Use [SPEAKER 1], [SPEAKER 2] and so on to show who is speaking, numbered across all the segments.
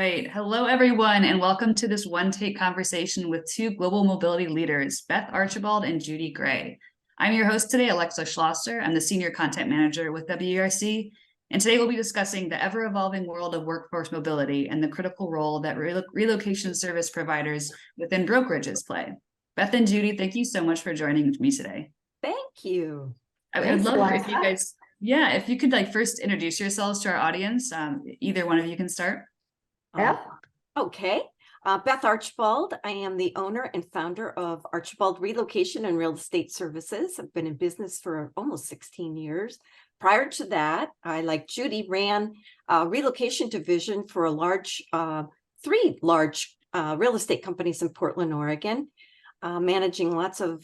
[SPEAKER 1] right. Hello, everyone, and welcome to this one-take conversation with two global mobility leaders, Beth Archibald and Judy Gray. I'm your host today, Alexa Schlosser. I'm the Senior Content Manager with WERC, and today we'll be discussing the ever-evolving world of workforce mobility and the critical role that relocation service providers within brokerages play. Beth and Judy, thank you so much for joining me today.
[SPEAKER 2] Thank you.
[SPEAKER 1] I would love if you guys, if you could first introduce yourselves to our audience. Either one of you can start.
[SPEAKER 2] Okay. Beth Archibald. I am the owner and founder of Archibald Relocation and Real Estate Services. I've been in business for almost 16 years. Prior to that, I, like Judy, ran a relocation division for three large real estate companies in Portland, Oregon, managing lots of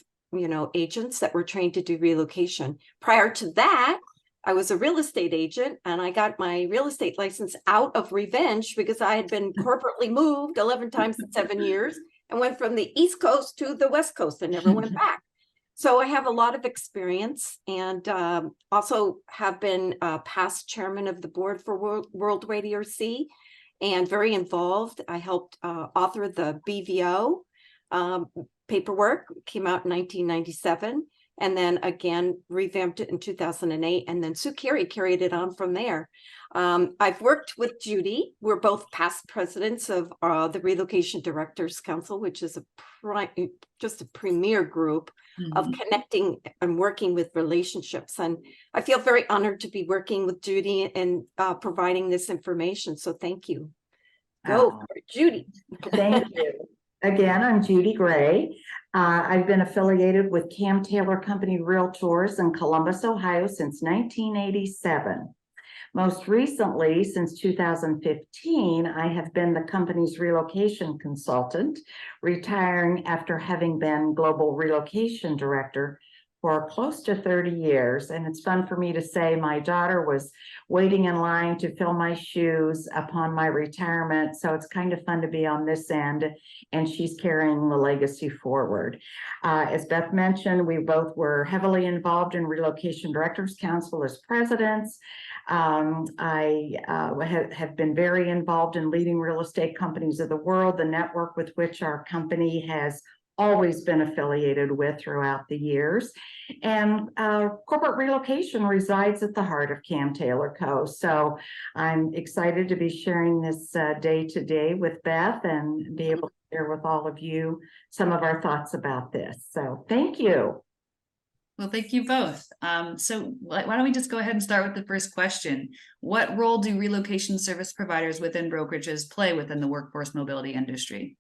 [SPEAKER 2] agents that were trained to do relocation. Prior to that, I was a real estate agent, and I got my real estate license out of revenge because I had been corporately moved 11 times in 7 years and went from the East Coast to the West Coast and never went back. So I have a lot of experience, and also have been past chairman of the board for World Radio C, and very involved. I helped author the BVO paperwork, came out in 1997. And then again, revamped it in 2008. And then Sue Carey carried it on from there. I've worked with Judy. We're both past presidents of the Relocation Directors Council, which is just a premier group of connecting and working with relationships. And I feel very honored to be working with Judy and providing this information. So thank you. Go for it, Judy.
[SPEAKER 3] Thank you. Again, I'm Judy Gray. I've been affiliated with Cam Taylor Company Realtors in Columbus, Ohio since 1987. Most recently, since 2015, I have been the company's relocation consultant, retiring after having been global relocation director for close to 30 years. And it's fun for me to say my daughter was waiting in line to fill my shoes upon my retirement. So it's kind of fun to be on this end, and she's carrying the legacy forward. As Beth mentioned, we both were heavily involved in Relocation Directors Council as presidents. I have been very involved in leading real estate companies of the world, the network with which our company has always been affiliated with throughout the years. And corporate relocation resides at the heart of Cam Taylor Co. So I'm excited to be sharing this day today with Beth and be able to share with all of you some of our thoughts about this. So thank you.
[SPEAKER 1] Well, thank you both. So why don't we just go ahead and start with the first question. What role do relocation service providers within brokerages play within the workforce mobility industry?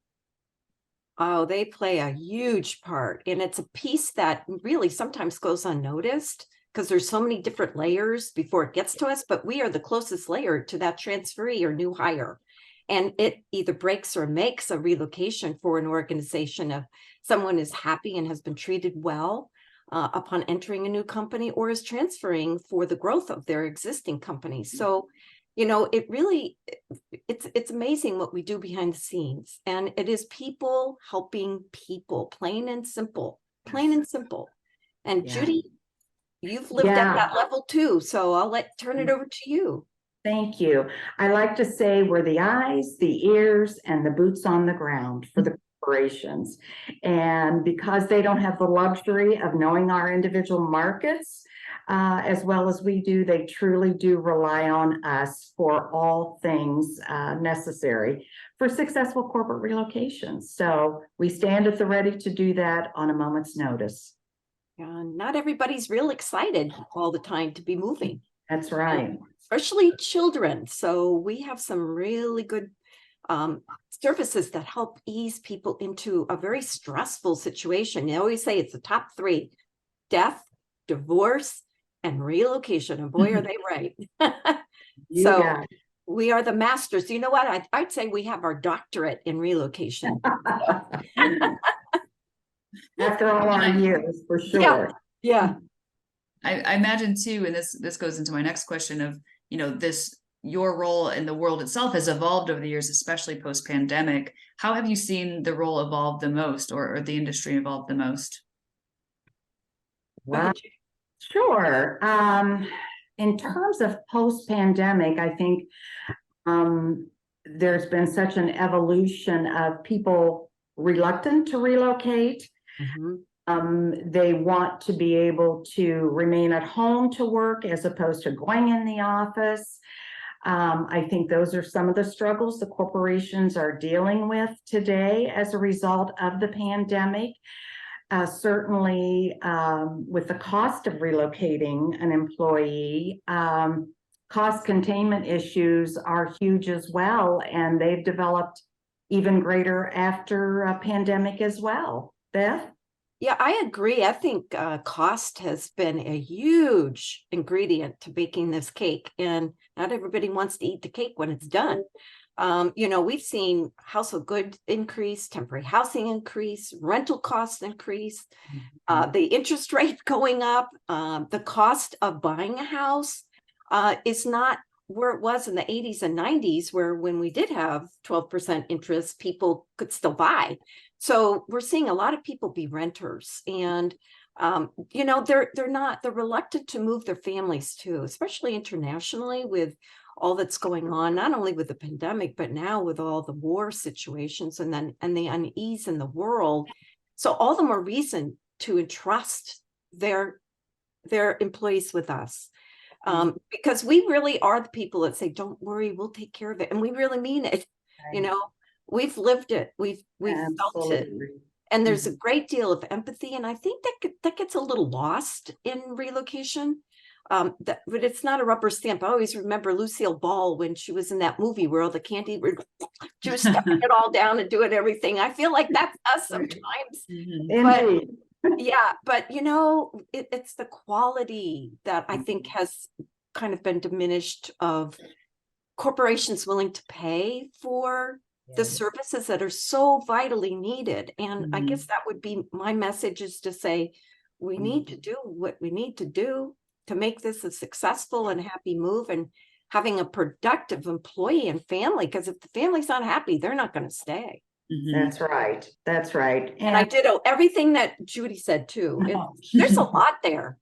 [SPEAKER 2] Oh, they play a huge part. And it's a piece that really sometimes goes unnoticed because there's so many different layers before it gets to us, but we are the closest layer to that transferee or new hire. And it either breaks or makes a relocation for an organization if someone is happy and has been treated well upon entering a new company, or is transferring for the growth of their existing company. So it really, it's amazing what we do behind the scenes, and it is people helping people, plain and simple. And yeah. Judy, you've lived at that level too, so I'll turn it over to you.
[SPEAKER 3] Thank you. I like to say we're the eyes, the ears, and the boots on the ground for the corporations. And because they don't have the luxury of knowing our individual markets, as well as we do, they truly do rely on us for all things necessary for successful corporate relocations. So we stand at the ready to do that on a moment's notice.
[SPEAKER 2] Not everybody's real excited all the time to be moving.
[SPEAKER 3] That's right.
[SPEAKER 2] Especially children. So we have some really good services that help ease people into a very stressful situation. They always say it's the top three: death, divorce, and relocation. And boy, are they right. So we are the masters. You know what? I'd say we have our doctorate in relocation.
[SPEAKER 3] After all our years, for sure.
[SPEAKER 2] Yeah.
[SPEAKER 1] I imagine too, and this goes into my next question of, your role in the world itself has evolved over the years, especially post-pandemic. How have you seen the role evolve the most, or the industry evolve the most?
[SPEAKER 3] Well, sure. In terms of post-pandemic, I think there's been such an evolution of people reluctant to relocate. They want to be able to remain at home to work as opposed to going in the office. I think those are some of the struggles the corporations are dealing with today as a result of the pandemic. Certainly, with the cost of relocating an employee, cost containment issues are huge as well, and they've developed even greater after a pandemic as well. Beth?
[SPEAKER 2] Yeah, I agree. I think cost has been a huge ingredient to baking this cake, and not everybody wants to eat the cake when it's done. We've seen household goods increase, temporary housing increase, rental costs increase, the interest rate going up, the cost of buying a house is not where it was in the 80s and 90s, where when we did have 12% interest, people could still buy. So we're seeing a lot of people be renters, and they're reluctant to move their families too, especially internationally with all that's going on, not only with the pandemic, but now with all the war situations and the unease in the world. So all the more reason to entrust their employees with us. Because we really are the people that say, don't worry, we'll take care of it. And we really mean it.
[SPEAKER 3] Right.
[SPEAKER 2] We've lived it. We've felt it. And there's a great deal of empathy. And I think that gets a little lost in relocation. But it's not a rubber stamp. I always remember Lucille Ball when she was in that movie where all the candy she was stuffing it all down and doing everything. I feel like that's us sometimes.
[SPEAKER 3] Indeed.
[SPEAKER 2] Yeah, but it's the quality that I think has kind of been diminished of corporations willing to pay for the services that are so vitally needed. And I guess that would be my message, is to say, we need to do what we need to do to make this a successful and happy move, and having a productive employee and family, because if the family's not happy, they're not going to stay.
[SPEAKER 3] That's right. That's right.
[SPEAKER 2] And I did everything that Judy said too. There's a lot there.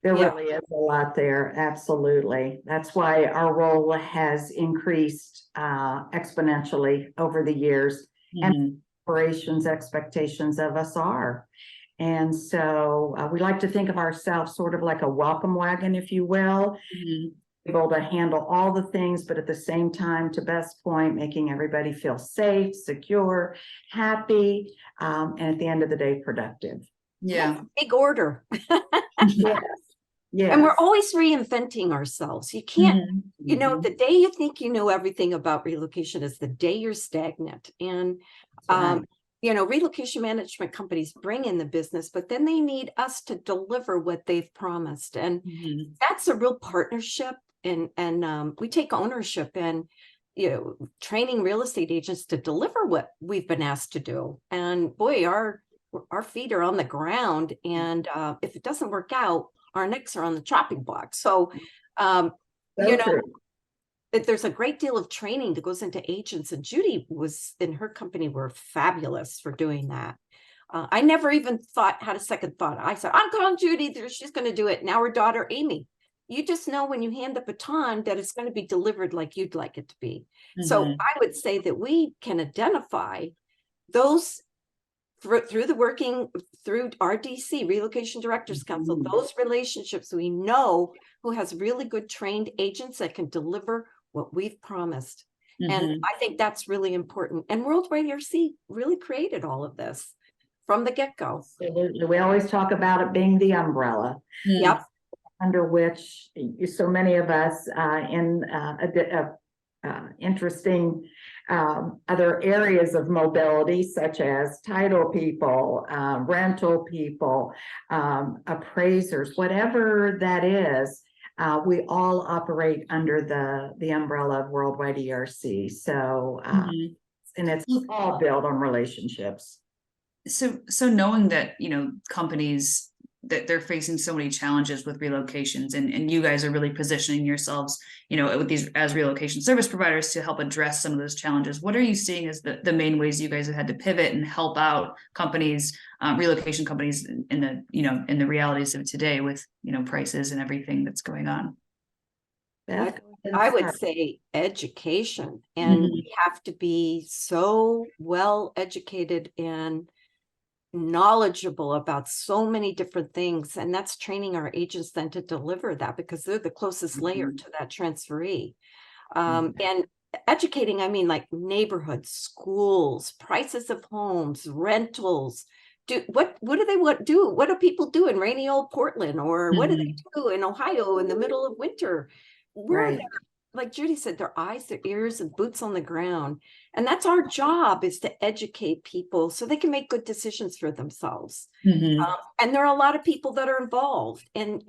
[SPEAKER 3] There really is a lot there. Absolutely. That's why our role has increased exponentially over the years, and corporations' expectations of us are. And so we like to think of ourselves sort of like a welcome wagon, if you will, able to handle all the things, but at the same time, to Beth's point, making everybody feel safe, secure, happy, and at the end of the day, productive.
[SPEAKER 1] Yeah.
[SPEAKER 2] Big order.
[SPEAKER 3] Yes. Yes.
[SPEAKER 2] And we're always reinventing ourselves. You can't, the day you think you know everything about relocation is the day you're stagnant. And, relocation management companies bring in the business, but then they need us to deliver what they've promised. And that's a real partnership. And we take ownership in, training real estate agents to deliver what we've been asked to do. And boy, our feet are on the ground. And if it doesn't work out, our necks are on the chopping block. So, there's a great deal of training that goes into agents, and Judy was in her company were fabulous for doing that. I never even had a second thought. I said, I'm calling Judy, she's going to do it. Now her daughter, Amy, you just know when you hand the baton that it's going to be delivered like you'd like it to be. So I would say that we can identify those through RDC, Relocation Directors Council, those relationships we know who has really good trained agents that can deliver what we've promised. And I think that's really important. And Worldwide ERC really created all of this from the get-go.
[SPEAKER 3] Absolutely. We always talk about it being the umbrella.
[SPEAKER 2] Yep.
[SPEAKER 3] Under which so many of us in interesting other areas of mobility, such as title people, rental people, appraisers, whatever that is, we all operate under the umbrella of Worldwide ERC. So, and it's all built on relationships.
[SPEAKER 1] So knowing that, companies that they're facing so many challenges with relocations, and you guys are really positioning yourselves, with these as relocation service providers to help address some of those challenges. What are you seeing as the main ways you guys have had to pivot and help out companies, relocation companies in the realities of today with, prices and everything that's going on?
[SPEAKER 3] Beth,
[SPEAKER 2] I would say education, and we have to be so well educated and knowledgeable about so many different things. And that's training our agents then to deliver that, because they're the closest layer to that transferee. And educating, I mean, like neighborhoods, schools, prices of homes, rentals. What do they do? What do people do in rainy old Portland, or what do they do in Ohio in the middle of winter? We're there, like Judy said, their eyes, their ears, and boots on the ground. And that's our job, is to educate people so they can make good decisions for themselves. And there are a lot of people that are involved. And,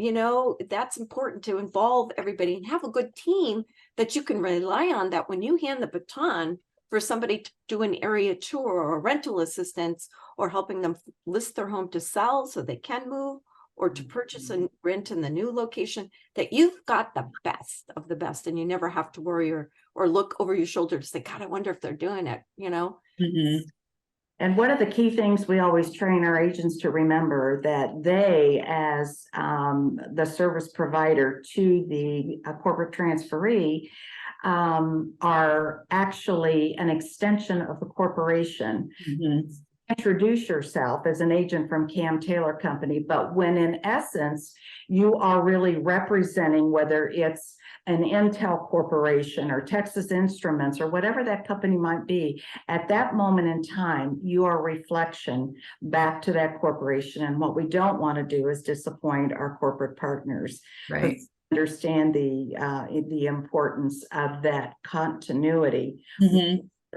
[SPEAKER 2] that's important, to involve everybody and have a good team that you can rely on, that when you hand the baton for somebody to do an area tour or rental assistance, or helping them list their home to sell so they can move, or to purchase and rent in the new location, that you've got the best of the best, and you never have to worry or look over your shoulder to say, God, I wonder if they're doing it,
[SPEAKER 3] And one of the key things we always train our agents to remember, that they, as the service provider to the corporate transferee, are actually an extension of the corporation. Introduce yourself as an agent from Cam Taylor Company, but when in essence you are really representing, whether it's an Intel Corporation or Texas Instruments or whatever that company might be, at that moment in time, you are a reflection back to that corporation. And what we don't want to do is disappoint our corporate partners.
[SPEAKER 1] Right.
[SPEAKER 3] Understand the importance of that continuity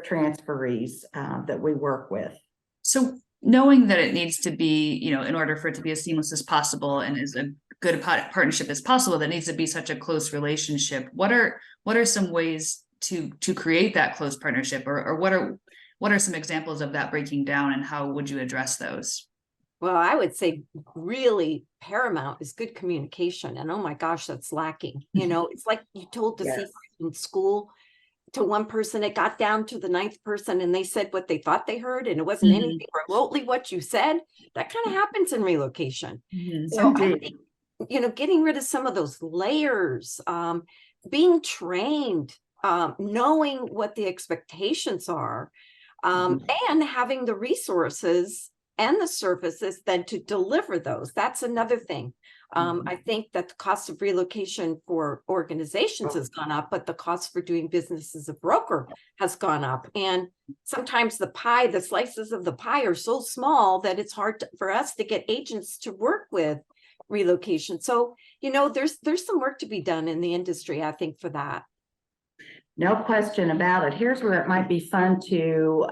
[SPEAKER 3] transferees that we work with.
[SPEAKER 1] So knowing that it needs to be, in order for it to be as seamless as possible and as a good partnership as possible, that needs to be such a close relationship. What are some ways to create that close partnership, or what are some examples of that breaking down, and how would you address those?
[SPEAKER 2] Well, I would say really paramount is good communication. And oh my gosh, that's lacking. It's like you told to see in school to one person, it got down to the ninth person, and they said what they thought they heard, and it wasn't anything remotely what you said. That kind of happens in relocation. So I think, getting rid of some of those layers, being trained, knowing what the expectations are, and having the resources and the services then to deliver those. That's another thing. I think that the cost of relocation for organizations has gone up, but the cost for doing business as a broker has gone up. And sometimes the slices of the pie are so small that it's hard for us to get agents to work with relocation. So, there's some work to be done in the industry, I think, for that.
[SPEAKER 3] No question about it. Here's where it might be fun to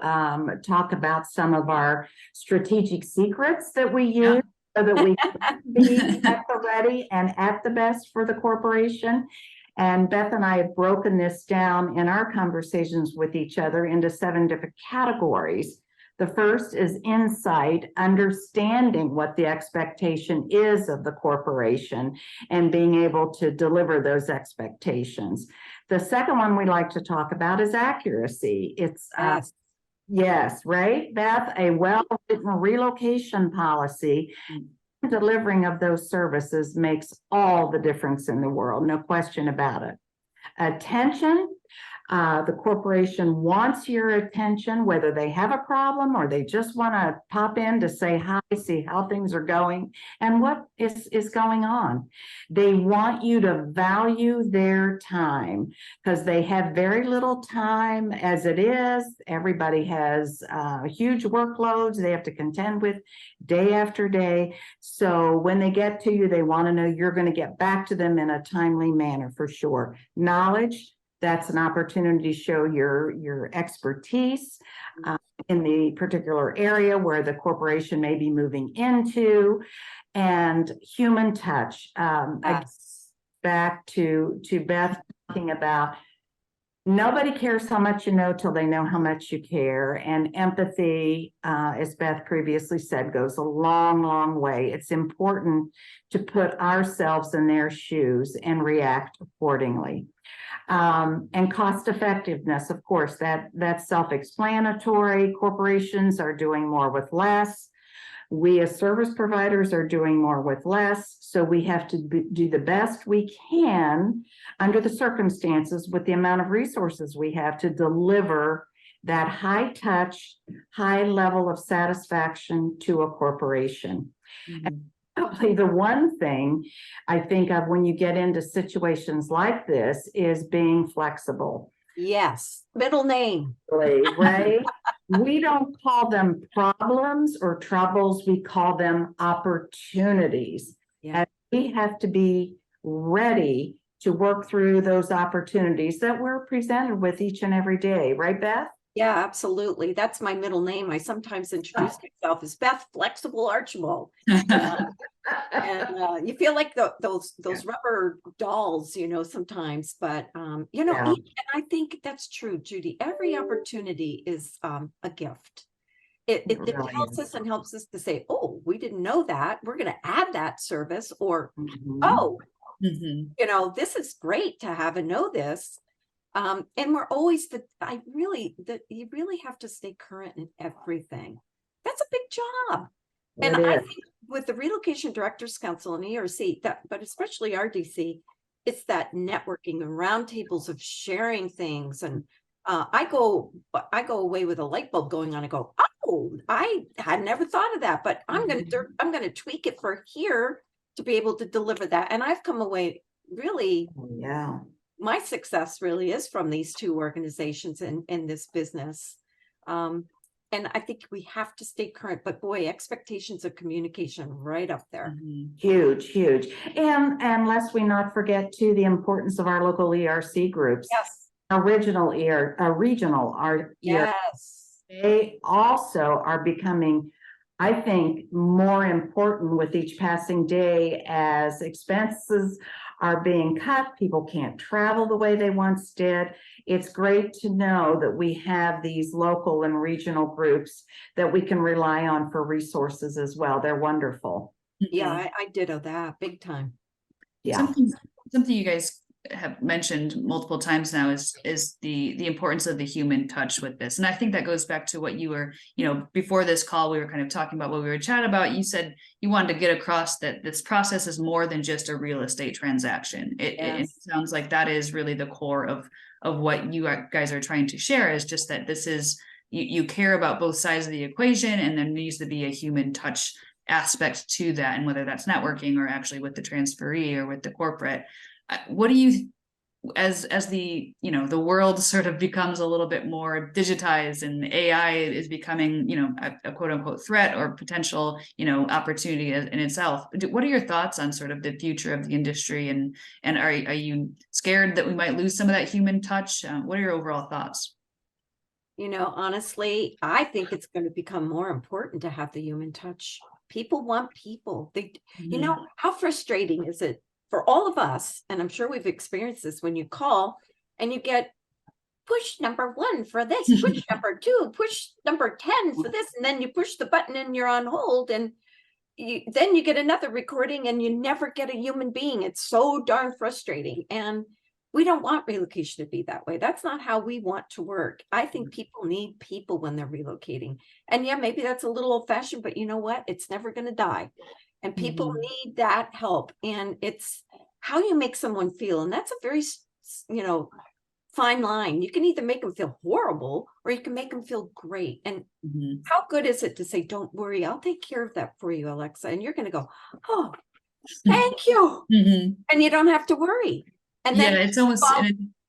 [SPEAKER 3] talk about some of our strategic secrets that we use so that we can be at the ready and at the best for the corporation. And Beth and I have broken this down in our conversations with each other into 7 different categories. The first is insight, understanding what the expectation is of the corporation and being able to deliver those expectations. The second one we like to talk about is accuracy. It's yes, right, Beth? A well-written relocation policy, delivering of those services makes all the difference in the world, no question about it. Attention. The corporation wants your attention, whether they have a problem or they just want to pop in to say hi, see how things are going and what is going on. They want you to value their time, because they have very little time as it is. Everybody has huge workloads they have to contend with day after day. So when they get to you, they want to know you're going to get back to them in a timely manner, for sure. Knowledge. That's an opportunity to show your expertise in the particular area where the corporation may be moving into, and human touch. Back to Beth talking about, nobody cares how much you know till they know how much you care. And empathy, as Beth previously said, goes a long, long way. It's important to put ourselves in their shoes and react accordingly. And cost effectiveness, of course, that's self-explanatory. Corporations are doing more with less. We as service providers are doing more with less, so we have to do the best we can under the circumstances with the amount of resources we have to deliver that high touch, high level of satisfaction to a corporation. And probably the one thing I think of when you get into situations like this is being flexible.
[SPEAKER 2] Yes, middle name.
[SPEAKER 3] Right? We don't call them problems or troubles, we call them opportunities.
[SPEAKER 2] Yeah.
[SPEAKER 3] And we have to be ready to work through those opportunities that we're presented with each and every day, right, Beth?
[SPEAKER 2] Yeah, absolutely. That's my middle name. I sometimes introduce myself as Beth Flexible Archibald. And you feel like those rubber dolls, sometimes, but
[SPEAKER 3] Yeah.
[SPEAKER 2] and I think that's true, Judy. Every opportunity is a gift. It
[SPEAKER 3] really
[SPEAKER 2] tells
[SPEAKER 3] is.
[SPEAKER 2] us and helps us to say, oh, we didn't know that. We're going to add that service, or
[SPEAKER 3] Mhm.
[SPEAKER 2] oh, this is great to have and know this. And we're always you really have to stay current in everything. That's a big job. And
[SPEAKER 3] It
[SPEAKER 2] I
[SPEAKER 3] is.
[SPEAKER 2] think with the Relocation Directors Council and ERC, but especially RDC, it's that networking and roundtables of sharing things. And I go away with a light bulb going on and go, oh, I had never thought of that, but I'm gonna tweak it for here to be able to deliver that. And I've come away really,
[SPEAKER 3] Yeah.
[SPEAKER 2] my success really is from these two organizations in this business. And I think we have to stay current, but boy, expectations of communication right up there.
[SPEAKER 3] Huge, huge. And lest we not forget too, the importance of our local ERC groups.
[SPEAKER 2] Yes.
[SPEAKER 3] Regional
[SPEAKER 2] Yes.
[SPEAKER 3] they also are becoming, I think, more important with each passing day as expenses are being cut. People can't travel the way they once did. It's great to know that we have these local and regional groups that we can rely on for resources as well. They're wonderful.
[SPEAKER 2] Yeah, I ditto that big time.
[SPEAKER 3] Yeah.
[SPEAKER 1] Something you guys have mentioned multiple times now is the importance of the human touch with this. And I think that goes back to what you were, before this call, we were kind of talking about what we were chatting about. You said you wanted to get across that this process is more than just a real estate transaction. It sounds like that is really the core of what you guys are trying to share, is just that this is, you care about both sides of the equation, and there needs to be a human touch aspect to that. And whether that's networking or actually with the transferee or with the corporate, what do you, as the the world sort of becomes a little bit more digitized and AI is becoming a quote unquote threat or potential opportunity in itself, what are your thoughts on sort of the future of the industry, and are you scared that we might lose some of that human touch? What are your overall thoughts?
[SPEAKER 2] Honestly, I think it's going to become more important to have the human touch. People want people. How frustrating is it for all of us? And I'm sure we've experienced this, when you call and you get push number 1 for this, push number 2, push number 10 for this, and then you push the button and you're on hold, and then you get another recording and you never get a human being. It's so darn frustrating. And we don't want relocation to be that way. That's not how we want to work. I think people need people when they're relocating. And yeah, maybe that's a little old fashioned, but you know what? It's never going to die. And people need that help. And it's how you make someone feel. And that's a very, fine line. You can either make them feel horrible or you can make them feel great. And how good is it to say, don't worry, I'll take care of that for you, Alexa. And you're going to go, oh, thank you. And you don't have to worry. And then
[SPEAKER 1] it's almost,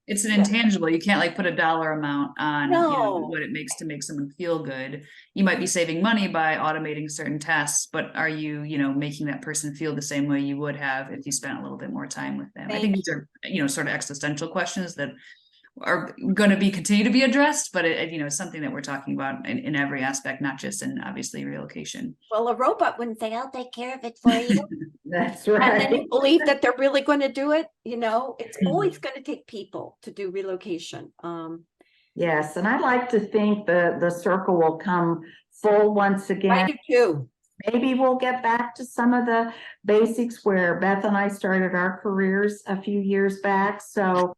[SPEAKER 1] it's an intangible. You can't like put a dollar amount on what it makes to make someone feel good. You might be saving money by automating certain tasks, but are you, making that person feel the same way you would have if you spent a little bit more time with them? I think these are, sort of existential questions that are going to continue to be addressed, but it's something that we're talking about in every aspect, not just in obviously relocation.
[SPEAKER 2] Well, a robot wouldn't say, I'll take care of it for you.
[SPEAKER 3] That's right.
[SPEAKER 2] And then you believe that they're really going to do it. It's always going to take people to do relocation.
[SPEAKER 3] Yes, and I like to think the circle will come full once again.
[SPEAKER 2] I do too.
[SPEAKER 3] Maybe we'll get back to some of the basics where Beth and I started our careers a few years back. So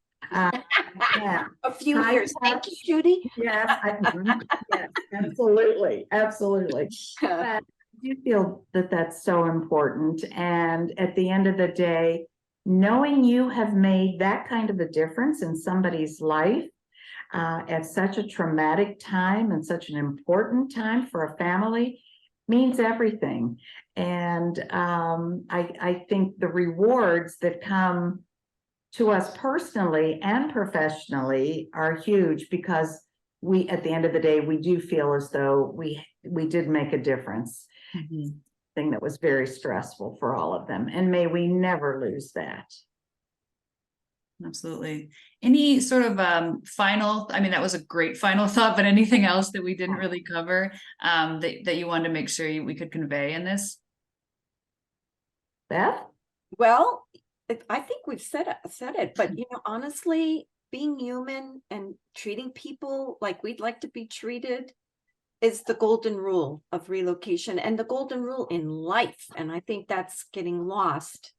[SPEAKER 3] yeah.
[SPEAKER 2] A few years. Thank you, Judy.
[SPEAKER 3] Yes, yes, absolutely. But do feel that that's so important. And at the end of the day, knowing you have made that kind of a difference in somebody's life at such a traumatic time and such an important time for a family means everything. And I think the rewards that come to us personally and professionally are huge, because we, at the end of the day, we do feel as though we did make a difference. Thing that was very stressful for all of them, and may we never lose that.
[SPEAKER 1] Absolutely. Any sort of final, I mean, that was a great final thought, but anything else that we didn't really cover that you wanted to make sure we could convey in this?
[SPEAKER 3] Beth?
[SPEAKER 2] Well, I think we've said it, but honestly, being human and treating people like we'd like to be treated is the golden rule of relocation and the golden rule in life. And I think that's getting lost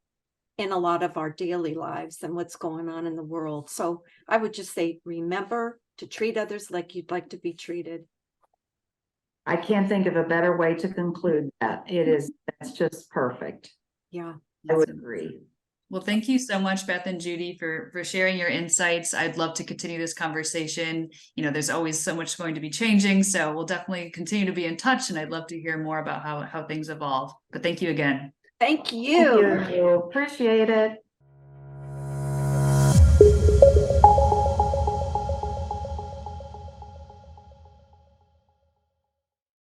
[SPEAKER 2] in a lot of our daily lives and what's going on in the world. So I would just say, remember to treat others like you'd like to be treated.
[SPEAKER 3] I can't think of a better way to conclude that. That's just perfect.
[SPEAKER 2] Yeah.
[SPEAKER 3] I would agree.
[SPEAKER 1] Well, thank you so much, Beth and Judy, for sharing your insights. I'd love to continue this conversation. There's always so much going to be changing, so we'll definitely continue to be in touch, and I'd love to hear more about how things evolve. But thank you again.
[SPEAKER 2] Thank you.
[SPEAKER 3] Thank you. Appreciate it.